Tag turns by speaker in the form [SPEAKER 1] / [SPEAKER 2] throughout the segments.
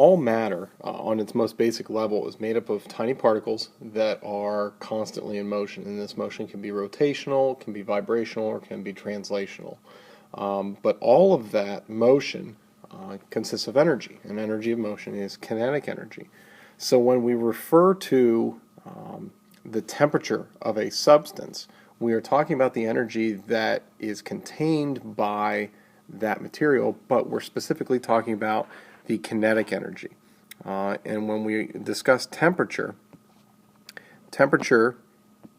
[SPEAKER 1] all matter, on its most basic level, is made up of tiny particles that are constantly in motion. And this motion can be rotational, can be vibrational, or can be translational. But all of that motion consists of energy, and energy of motion is kinetic energy. So when we refer to the temperature of a substance, we are talking about the energy that is contained by that material, but we're specifically talking about the kinetic energy. And when we discuss temperature, temperature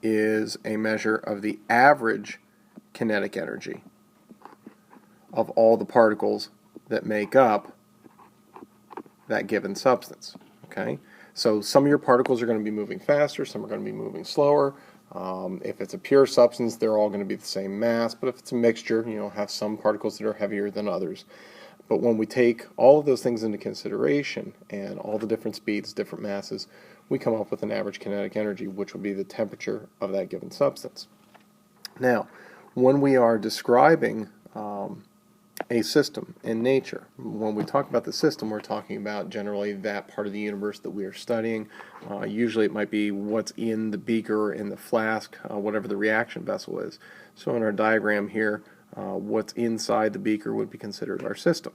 [SPEAKER 1] is a measure of the average kinetic energy of all the particles that make up that given substance. Okay? So some of your particles are going to be moving faster, some are going to be moving slower. If it's a pure substance, they're all going to be the same mass, but if it's a mixture, you'll have some particles that are heavier than others. But when we take all of those things into consideration and all the different speeds, different masses, we come up with an average kinetic energy, which would be the temperature of that given substance. Now, when we are describing a system in nature, when we talk about the system, we're talking about generally that part of the universe that we are studying. Usually it might be what's in the beaker or in the flask, whatever the reaction vessel is. So in our diagram here, what's inside the beaker would be considered our system.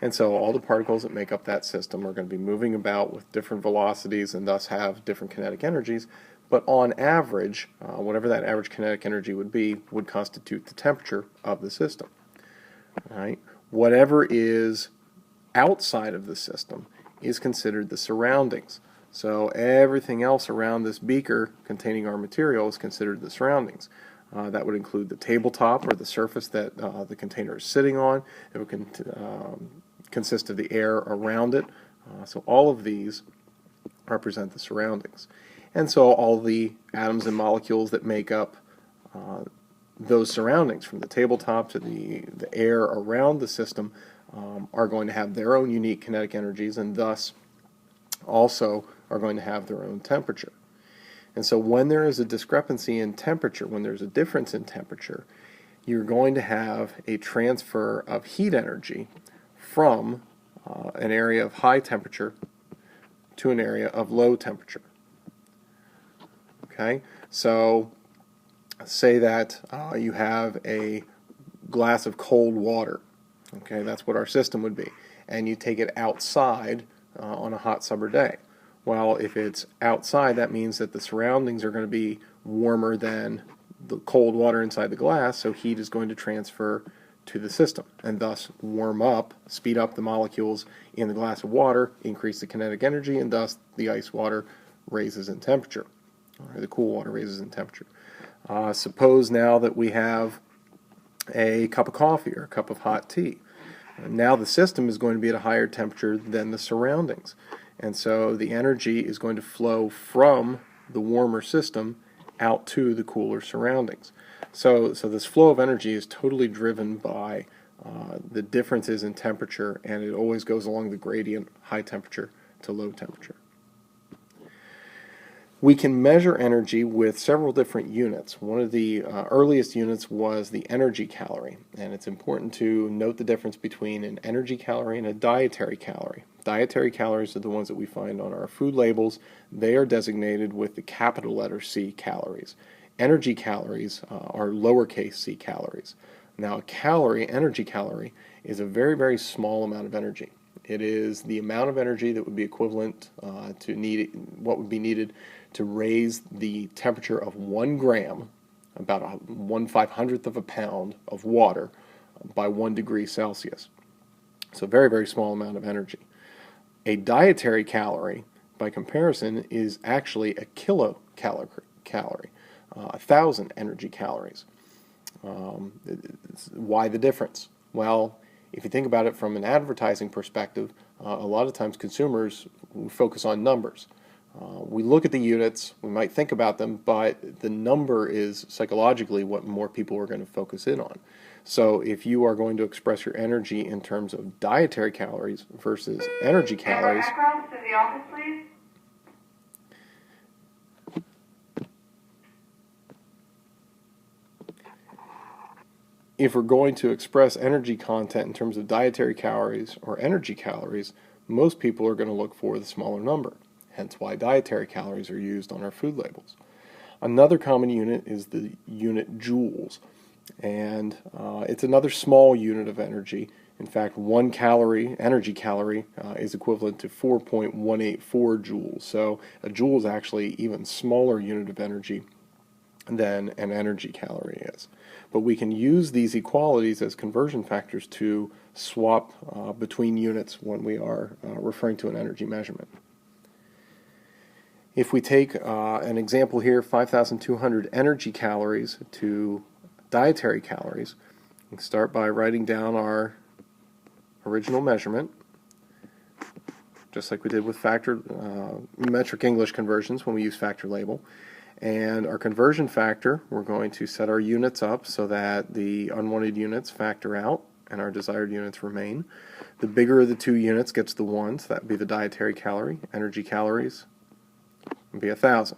[SPEAKER 1] And so all the particles that make up that system are going to be moving about with different velocities and thus have different kinetic energies. But on average, whatever that average kinetic energy would be, would constitute the temperature of the system. All right? Whatever is outside of the system is considered the surroundings. So everything else around this beaker containing our material is considered the surroundings. That would include the tabletop or the surface that the container is sitting on. It would consist of the air around it. So all of these represent the surroundings. And so all the atoms and molecules that make up those surroundings, from the tabletop to the air around the system, are going to have their own unique kinetic energies and thus also are going to have their own temperature. And so when there is a discrepancy in temperature, when there's a difference in temperature, you're going to have a transfer of heat energy from an area of high temperature to an area of low temperature. Okay, so say that you have a glass of cold water. Okay, that's what our system would be. And you take it outside on a hot summer day. Well, if it's outside, that means that the surroundings are going to be warmer than the cold water inside the glass, so heat is going to transfer to the system and thus warm up, speed up the molecules in the glass of water, increase the kinetic energy, and thus the ice water raises in temperature, or the cool water raises in temperature. Suppose now that we have a cup of coffee or a cup of hot tea. Now the system is going to be at a higher temperature than the surroundings. And so the energy is going to flow from the warmer system out to the cooler surroundings. So this flow of energy is totally driven by the differences in temperature, and it always goes along the gradient, high temperature to low temperature. We can measure energy with several different units. One of the earliest units was the energy calorie, and it's important to note the difference between an energy calorie and a dietary calorie. Dietary calories are the ones that we find on our food labels. They are designated with the capital letter C, calories. Energy calories are lowercase c, calories. Now a calorie, energy calorie, is a very, very small amount of energy. It is the amount of energy that would be equivalent to what would be needed to raise the temperature of 1 gram, about 1/500th of a pound of water, by 1 degree Celsius. So very, very small amount of energy. A dietary calorie, by comparison, is actually a kilocalorie, 1,000 energy calories. Why the difference? Well, if you think about it from an advertising perspective, a lot of times consumers focus on numbers. We look at the units, we might think about them, but the number is psychologically what more people are going to focus in on. So if you are going to express your energy in terms of dietary calories versus energy calories,
[SPEAKER 2] backgrounds to the office, please.
[SPEAKER 1] if we're going to express energy content in terms of dietary calories or energy calories, most people are going to look for the smaller number, hence why dietary calories are used on our food labels. Another common unit is the unit joules, and it's another small unit of energy. In fact, 1 energy calorie, is equivalent to 4.184 joules. So a joule is actually even smaller unit of energy than an energy calorie is. But we can use these equalities as conversion factors to swap between units when we are referring to an energy measurement. If we take an example here, 5,200 energy calories to dietary calories, we can start by writing down our original measurement, just like we did with metric English conversions when we use factor label. And our conversion factor, we're going to set our units up so that the unwanted units factor out and our desired units remain. The bigger of the two units gets the 1, so that would be the dietary calorie. Energy calories would be 1,000.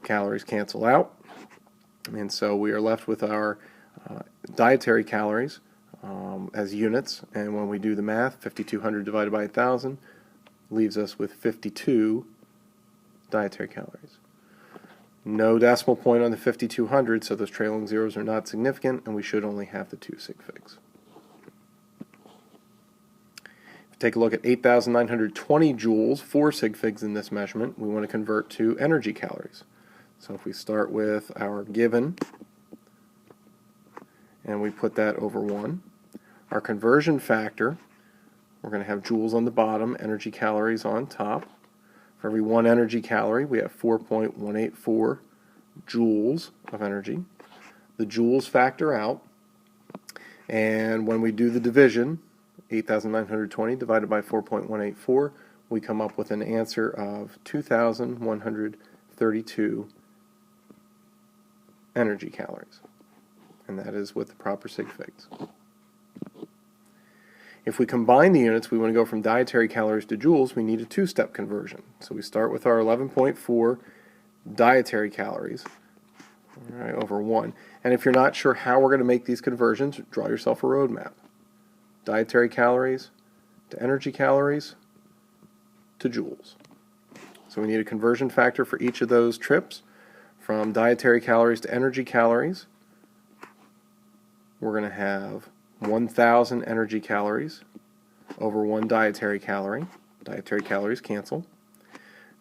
[SPEAKER 1] Calories cancel out, and so we are left with our dietary calories as units, and when we do the math, 5,200 divided by 1,000 leaves us with 52 dietary calories. No decimal point on the 5,200, so those trailing zeros are not significant, and we should only have the 2 sig figs. If we take a look at 8,920 joules, 4 sig figs in this measurement, we want to convert to energy calories. So if we start with our given, and we put that over 1, our conversion factor, we're going to have joules on the bottom, energy calories on top. For every 1 energy calorie, we have 4.184 joules of energy. The joules factor out, and when we do the division, 8,920 divided by 4.184, we come up with an answer of 2,132 energy calories, and that is with the proper sig figs. If we combine the units, we want to go from dietary calories to joules, we need a 2-step conversion. So we start with our 11.4 dietary calories, all right, over 1. And if you're not sure how we're going to make these conversions, draw yourself a roadmap. Dietary calories to energy calories to joules. So we need a conversion factor for each of those trips. From dietary calories to energy calories, we're going to have 1,000 energy calories over 1 dietary calorie. Dietary calories cancel.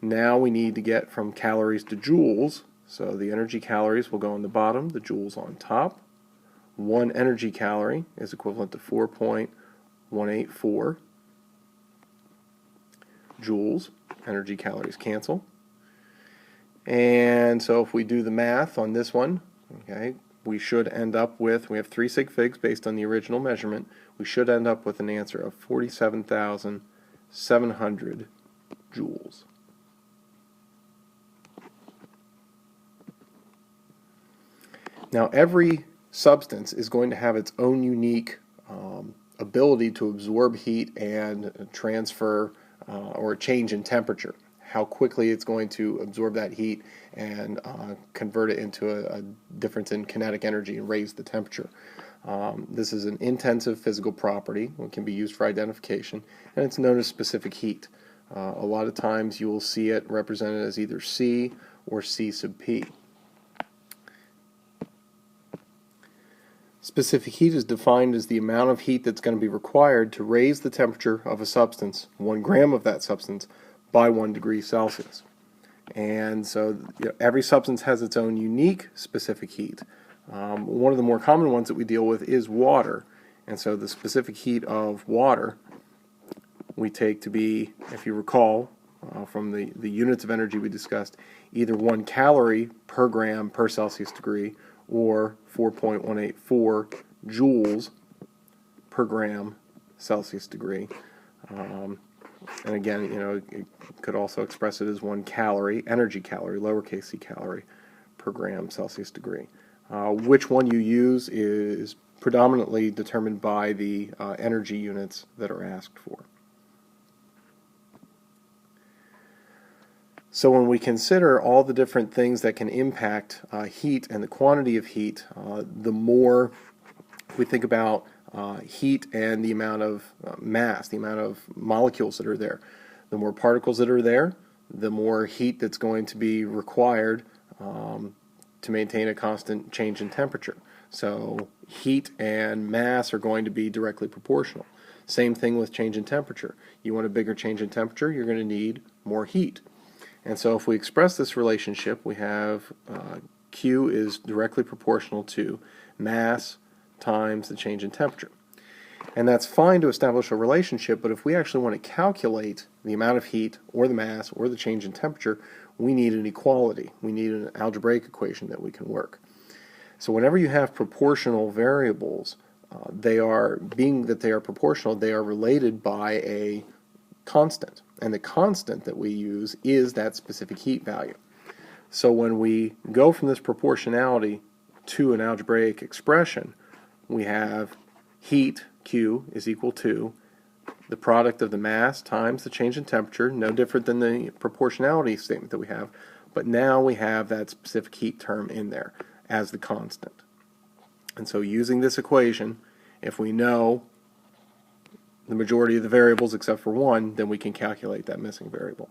[SPEAKER 1] Now we need to get from calories to joules, so the energy calories will go on the bottom, the joules on top. 1 energy calorie is equivalent to 4.184 joules. Energy calories cancel. And so if we do the math on this one, okay, we should end up with, we have 3 sig figs based on the original measurement, we should end up with an answer of 47,700 joules. Now every substance is going to have its own unique ability to absorb heat and transfer or change in temperature. How quickly it's going to absorb that heat and convert it into a difference in kinetic energy and raise the temperature. This is an intensive physical property. It can be used for identification, and it's known as specific heat. A lot of times you will see it represented as either C or C sub P. Specific heat is defined as the amount of heat that's going to be required to raise the temperature of a substance, 1 gram of that substance, by 1 degree Celsius. And so every substance has its own unique specific heat. One of the more common ones that we deal with is water. And so the specific heat of water we take to be, if you recall, from the units of energy we discussed, either 1 calorie per gram per Celsius degree or 4.184 joules per gram Celsius degree. And again, it could also express it as 1 calorie, energy calorie, lowercase c calorie, per gram Celsius degree. Which one you use is predominantly determined by the energy units that are asked for. So when we consider all the different things that can impact heat and the quantity of heat, the more we think about heat and the amount of mass, the amount of molecules that are there. The more particles that are there, the more heat that's going to be required to maintain a constant change in temperature. So heat and mass are going to be directly proportional. Same thing with change in temperature. You want a bigger change in temperature, you're going to need more heat. And so if we express this relationship, we have Q is directly proportional to mass times the change in temperature. And that's fine to establish a relationship, but if we actually want to calculate the amount of heat or the mass or the change in temperature, we need an equality. We need an algebraic equation that we can work. So whenever you have proportional variables, being that they are proportional, they are related by a constant. And the constant that we use is that specific heat value. So when we go from this proportionality to an algebraic expression, we have heat, Q, is equal to the product of the mass times the change in temperature, no different than the proportionality statement that we have, but now we have that specific heat term in there as the constant. And so using this equation, if we know the majority of the variables except for one, then we can calculate that missing variable.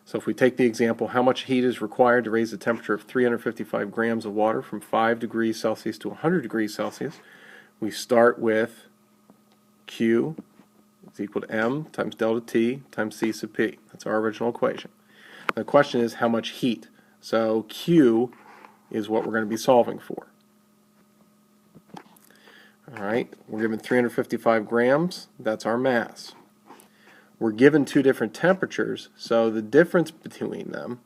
[SPEAKER 1] So if we take the example, how much heat is required to raise the temperature of 355 grams of water from 5 degrees Celsius to 100 degrees Celsius, we start with Q is equal to M times delta T times C sub P. That's our original equation. The question is how much heat. So Q is what we're going to be solving for. Alright, we're given 355 grams, that's our mass. We're given two different temperatures, so the difference between them,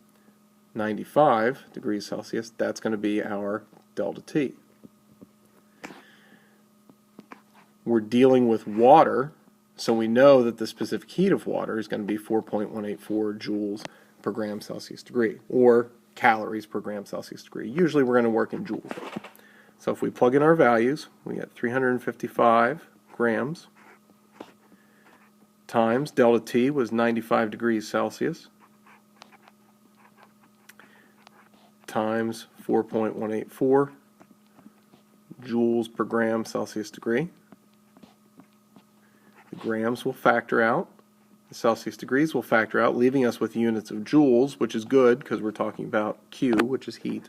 [SPEAKER 1] 95 degrees Celsius, that's going to be our delta T. We're dealing with water, so we know that the specific heat of water is going to be 4.184 joules per gram Celsius degree, or calories per gram Celsius degree. Usually we're going to work in joules. So if we plug in our values, we get 355 grams times delta T was 95 degrees Celsius times 4.184 joules per gram Celsius degree. The grams will factor out, the Celsius degrees will factor out, leaving us with units of joules, which is good because we're talking about Q, which is heat.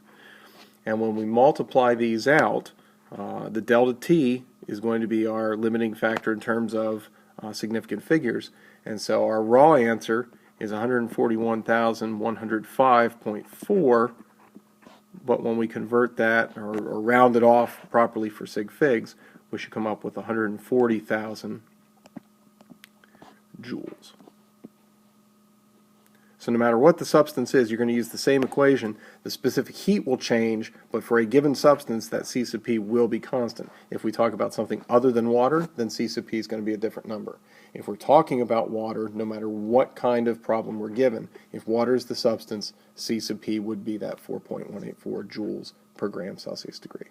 [SPEAKER 1] And when we multiply these out, the delta T is going to be our limiting factor in terms of significant figures. And so our raw answer is 141,105.4, but when we convert that or round it off properly for sig figs, we should come up with 140,000 joules. So no matter what the substance is, you're going to use the same equation. The specific heat will change, but for a given substance, that C sub P will be constant. If we talk about something other than water, then C sub P is going to be a different number. If we're talking about water, no matter what kind of problem we're given, if water is the substance, C sub P would be that 4.184 joules per gram Celsius degree.